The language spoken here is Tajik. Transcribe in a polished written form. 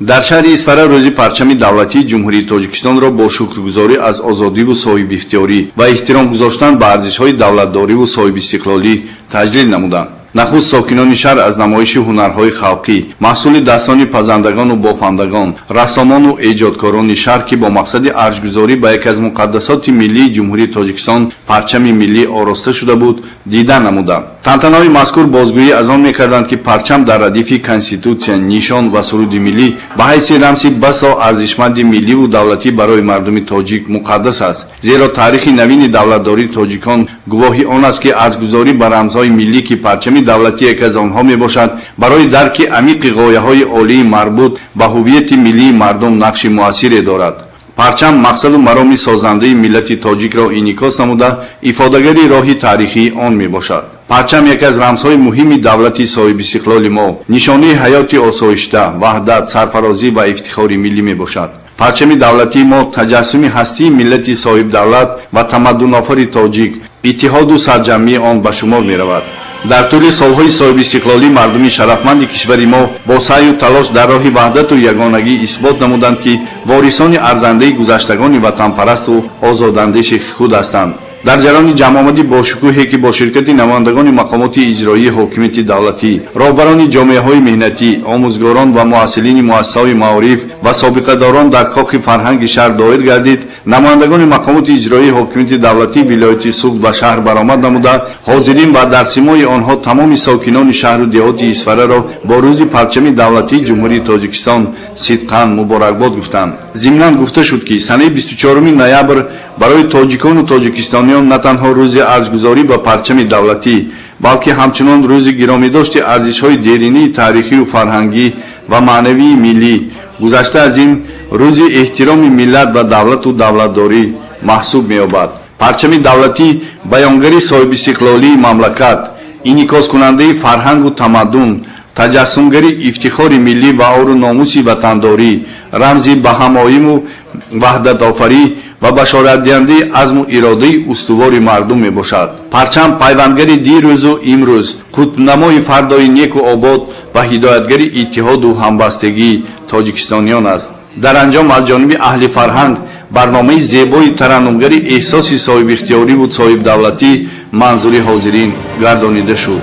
дар шаҳри Исфара рӯзи парчами давлатии ҷумҳурии Тоҷикистонро бо шукргузорӣ аз озодиву соҳибихтиёрӣ ва эҳтиром гузоштан ба арзишҳои давлатдориву соҳибистиқлолӣ таҷлил намуданд. нахуст сокинони шаҳр аз намоиши ҳунарҳои халқӣ маҳсули дастони пазандагону бофандагон, рассомону эҷодкорони шаҳр ки бо мақсади арзгузорӣ ба яке аз муқаддасоти миллии ҷумҳурии Тоҷикистон парчами миллӣ ороста шуда буд, дидан намуданд. тантанаҳои мазкур бозгӯӣ аз он мекарданд ки парчам дар радифи конститутсия, нишон ва суруди миллӣ ба ҳайси рамси басо арзишманди милливу давлатӣ барои мардуми тоҷик муқаддас аст, зеро таърихи навини давлатдории тоҷикон гувоҳи он аст ки арзгузорӣ ба рамзҳои миллӣ ки парчами давлатӣ яке аз онҳо мебошад, барои дарки амиқи ғояҳои олии марбут ба ҳуввияти миллии мардум нақши муассире дорад. парчам мақсаду мароми созандаи миллати тоҷикро инъикос намуда, ифодагари роҳи таърихии он мебошад. парчам яке аз рамзҳои муҳими давлати соҳибистиқлоли мо, нишонаи ҳаёти осоишта, ваҳдат, сарфарозӣ ва ифтихори миллӣ мебошад. парчами давлатии мо таҷассуми ҳастии миллати соҳибдавлат ва тамаддунофари тоҷик, иттиҳоду сарҷамъии он ба шумор меравад. дар тӯли солҳои соҳибистиқлолӣ мардуми шарафманди кишвари мо бо саъю талош дар роҳи ваҳдату ягонагӣ исбот намуданд ки ворисони арзандаи гузаштагони ватанпарасту озодандеши худ ҳастанд. дар ҷараёни ҷамъомадӣ бошукӯҳе ки бо ширкати намояндагони мақомоти иҷроии ҳокимияти давлатӣ, роҳбарони ҷомеаҳои меҳнатӣ, омӯзгорон ва муассилини муассисаҳои маориф ва собиқадорон дар кохи фарҳанги шаҳр доир гардид, намояндагони мақомоти иҷроии ҳокимияти давлатӣ вилояти суд ба шаҳр баромад намуда, ҳозирин ва дар симои онҳо тамоми сокинони шаҳру деҳоти Исфараро бо рӯзи парчами давлатии ҷумҳурии Тоҷикистон сидқан муборакбод гуфтанд. зимнан гуфта шуд ки санаи 24 ноябр барои тоҷикону тоҷикистониён на танҳо рӯзи арзгузорӣ ба парчами давлатӣ, балки ҳамчунон рӯзи гиромидошти арзишҳои деринии таърихию фарҳангӣ ва маънавии миллӣ, гузашта аз ин рӯзи эҳтироми миллат ва давлату давлатдорӣ маҳсуб меёбад. парчами давлатӣ баёнгари соҳибистиқлолии мамлакат, инъикоскунандаи фарҳангу тамаддун, таҷассумгари ифтихори миллӣ ва ору номуси ватандорӣ, рамзи баҳамоиму ваҳдатофарӣ ва башоратдиҳандаи азму иродаи устувори мардум мебошад. парчам пайвандгари дирӯзу имрӯз, қутбнамои фардои неку обод ва ҳидоятгари иттиҳоду ҳамбастагии тоҷикистониён аст. дар анҷом аз ҷониби аҳли фарҳанг барномаи зебои тараннумгари эҳсоси соҳибихтиёриву соҳибдавлатӣ манзури ҳозирин гардонида шуд.